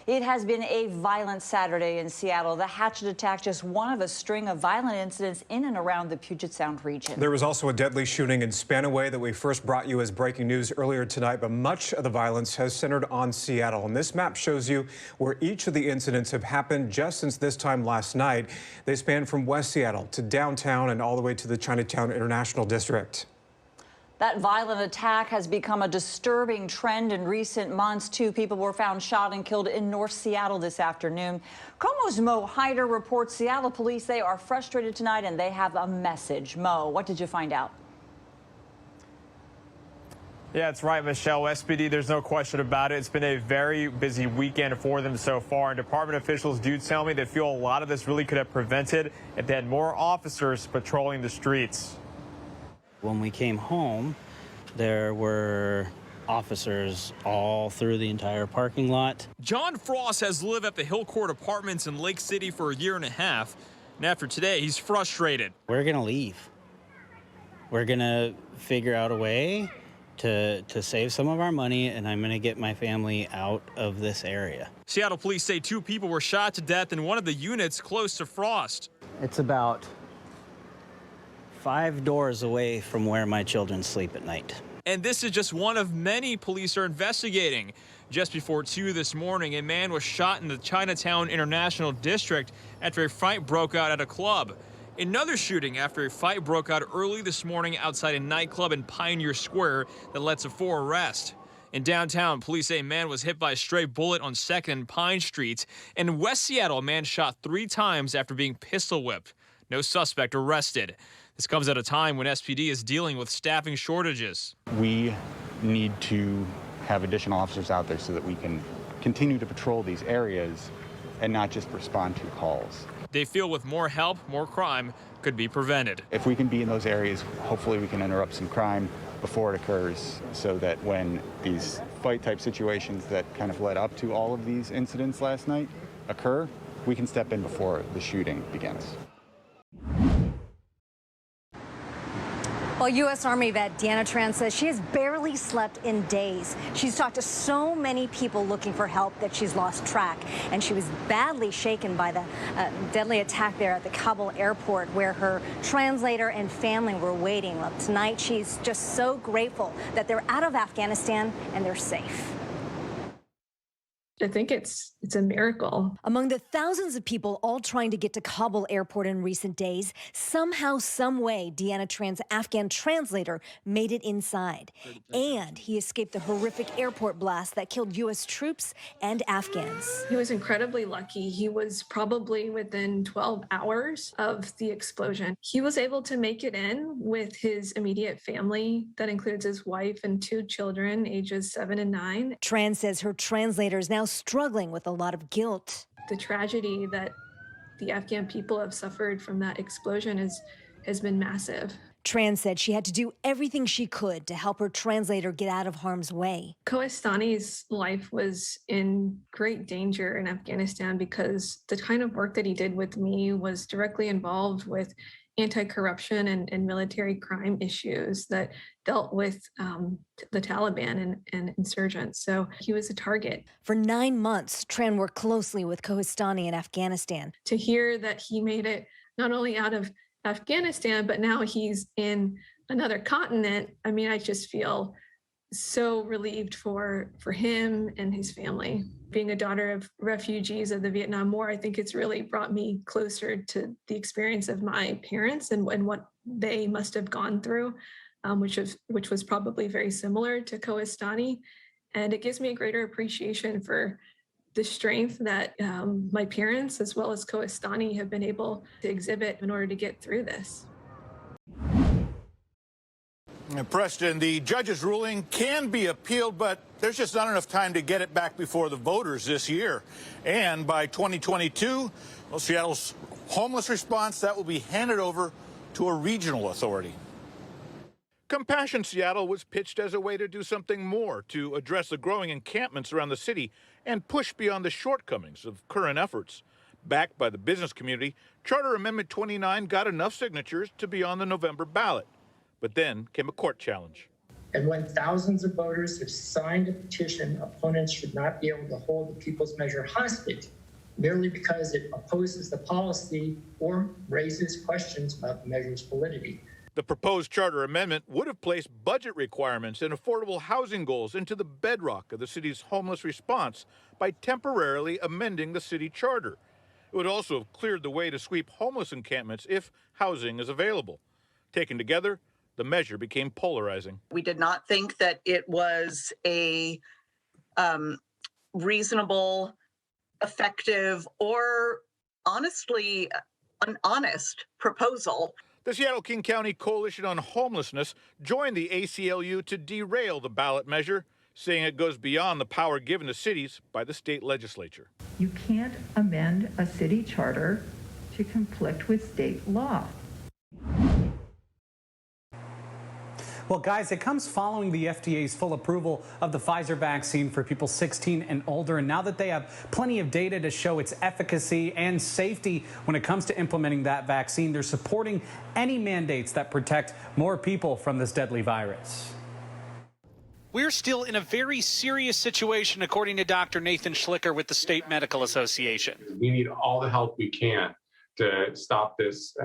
It has been a violent Saturday in Seattle. The hatchet attack, just one of a string of violent incidents in and around the Puget Sound region. There was also a deadly shooting in Spanaway that we first brought you as breaking news earlier tonight, but much of the violence has centered on Seattle. And this map shows you where each of the incidents have happened just since this time last night. They span from West Seattle to downtown and all the way to the Chinatown International District. That violent attack has become a disturbing trend in recent months. 2 people were found shot and killed in North Seattle this afternoon. KOMO's Mo Hyder reports Seattle police, they are frustrated tonight and they have a message. Mo, what did you find out? Yeah, it's right, Michelle. SPD, there's no question about it. It's been a very busy weekend for them so far. And department officials do tell me they feel a lot of this really could have prevented if they had more officers patrolling the streets. When we came home, there were officers all through the entire parking lot. John Frost has lived at the Hillcourt Apartments in Lake City for a year and a half. And after today, he's frustrated. We're going to leave. We're going to figure out a way to save some of our money, and I'm going to get my family out of this area. Seattle police say 2 people were shot to death in one of the units close to Frost. It's about 5 doors away from where my children sleep at night. And this is just one of many police are investigating. Just before 2 this morning, a man was shot in the Chinatown International District after a fight broke out at a club. Another shooting after a fight broke out early this morning outside a nightclub in Pioneer Square that led to 4 arrests. In downtown, police say a man was hit by a stray bullet on 2nd and Pine Street. In West Seattle, a man shot 3 times after being pistol whipped. No suspect arrested. This comes at a time when SPD is dealing with staffing shortages. We need to have additional officers out there so that we can continue to patrol these areas and not just respond to calls. They feel with more help, more crime could be prevented. If we can be in those areas, hopefully we can interrupt some crime before it occurs so that when these fight-type situations that kind of led up to all of these incidents last night occur, we can step in before the shooting begins. Well, U.S. Army vet Deanna Tran says she has barely slept in days. She's talked to so many people looking for help that she's lost track. And she was badly shaken by the deadly attack there at the Kabul airport where her translator and family were waiting. Well, tonight she's just so grateful that they're out of Afghanistan and they're safe. I think it's a miracle. Among the thousands of people all trying to get to Kabul airport in recent days, somehow, some way, Deanna Tran's Afghan translator made it inside. And he escaped the horrific airport blast that killed U.S. troops and Afghans. He was incredibly lucky. He was probably within 12 hours of the explosion. He was able to make it in with his immediate family. That includes his wife and 2 children, ages 7 and 9. Tran says her translator is now struggling with a lot of guilt. The tragedy that the Afghan people have suffered from that explosion has been massive. Tran said she had to do everything she could to help her translator get out of harm's way. Kohestani's life was in great danger in Afghanistan because the kind of work that he did with me was directly involved with anti-corruption and military crime issues that dealt with the Taliban and insurgents. So he was a target. For 9 months, Tran worked closely with Kohestani in Afghanistan. To hear that he made it not only out of Afghanistan, but now he's in another continent, I mean, I just feel so relieved for him and his family. Being a daughter of refugees of the Vietnam War, I think it's really brought me closer to the experience of my parents and what they must have gone through, which was probably very similar to Kohestani. And it gives me a greater appreciation for the strength that my parents, as well as Kohestani, have been able to exhibit in order to get through this. Preston, the judge's ruling can be appealed, but there's just not enough time to get it back before the voters this year. And by 2022, well, Seattle's homeless response, that will be handed over to a regional authority. Compassion Seattle was pitched as a way to do something more to address the growing encampments around the city and push beyond the shortcomings of current efforts. Backed by the business community, Charter Amendment 29 got enough signatures to be on the November ballot. But then came a court challenge. And when thousands of voters have signed a petition, opponents should not be able to hold the people's measure hostage merely because it opposes the policy or raises questions about the measure's validity. The proposed charter amendment would have placed budget requirements and affordable housing goals into the bedrock of the city's homeless response by temporarily amending the city charter. It would also have cleared the way to sweep homeless encampments if housing is available. Taken together, the measure became polarizing. We did not think that it was a reasonable, effective, or honestly, an honest proposal. The Seattle King County Coalition on Homelessness joined the ACLU to derail the ballot measure, saying it goes beyond the power given to cities by the state legislature. You can't amend a city charter to conflict with state law. Well, guys, it comes following the FDA's full approval of the Pfizer vaccine for people 16 and older. And now that they have plenty of data to show its efficacy and safety when it comes to implementing that vaccine, they're supporting any mandates that protect more people from this deadly virus. We're still in a very serious situation, according to Dr. Nathan Schlicker with the State Medical Association. We need all the help we can to stop this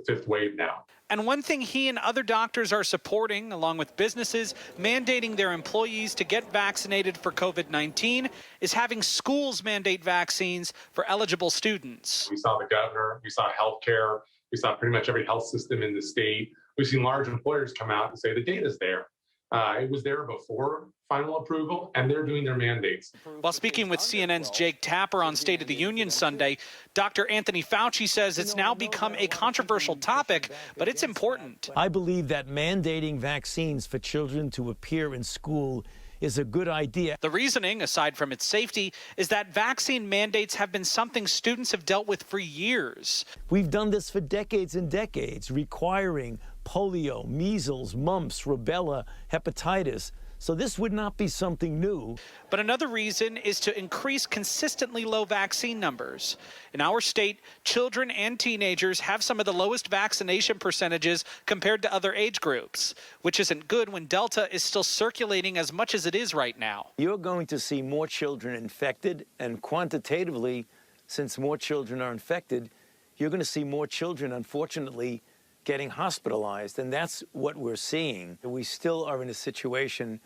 fifth wave now. And one thing he and other doctors are supporting, along with businesses mandating their employees to get vaccinated for COVID-19, is having schools mandate vaccines for eligible students. We saw the governor, we saw healthcare, we saw pretty much every health system in the state. We've seen large employers come out and say the data's there. It was there before final approval, and they're doing their mandates. While speaking with CNN's Jake Tapper on State of the Union Sunday, Dr. Anthony Fauci says it's now become a controversial topic, but it's important. I believe that mandating vaccines for children to appear in school is a good idea. The reasoning, aside from its safety, is that vaccine mandates have been something students have dealt with for years. We've done this for decades and decades, requiring polio, measles, mumps, rubella, hepatitis. So this would not be something new. But another reason is to increase consistently low vaccine numbers. In our state, children and teenagers have some of the lowest vaccination percentages compared to other age groups, which isn't good when Delta is still circulating as much as it is right now. You're going to see more children infected, and quantitatively, since more children are infected, you're going to see more children, unfortunately, getting hospitalized, and that's what we're seeing. We still are in a situation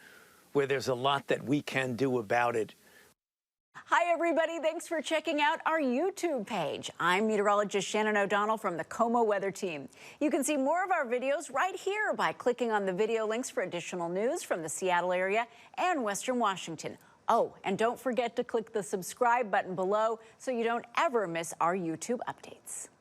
where there's a lot that we can do about it. Hi, everybody. Thanks for checking out our YouTube page. I'm meteorologist Shannon O'Donnell from the KOMO weather team. You can see more of our videos right here by clicking on the video links for additional news from the Seattle area and Western Washington. Oh, and don't forget to click the subscribe button below so you don't ever miss our YouTube updates.